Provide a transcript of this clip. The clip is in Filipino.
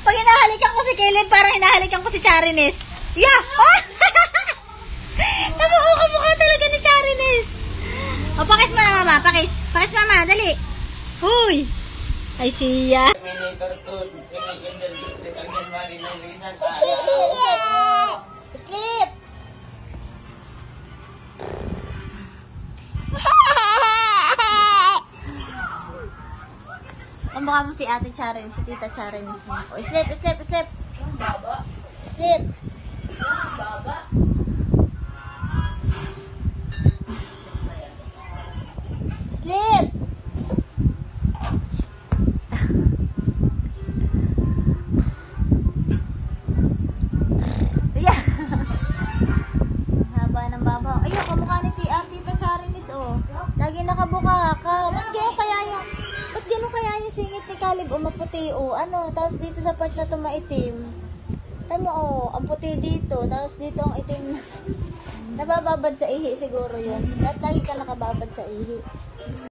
Pag hinahalikan ko si Caleb, parang hinahalikan ko si Charines. Yeah! Oh! Namukha talaga ni Charines. O, pakis mo na, mama. Pakis. Pakis, mama. Dali. Huy! Ay, siya. Sleep! Kamukha mo si Ate Charin, si Tita Charin. O, sleep, sleep, sleep. Sleep. Sleep. Yeah. Haba ng babaw. Ayun, kamukha ni Tita Charin is, oh. Lagi nakabuka ka. Ba't gano'n kaya yung singit ni Caleb o maputi o ano, tapos dito sa part na to maitim. Tayo mo ang puti dito, tapos dito ang itim. Nabababad sa ihi siguro yun. At lagi ka nakababad sa ihi.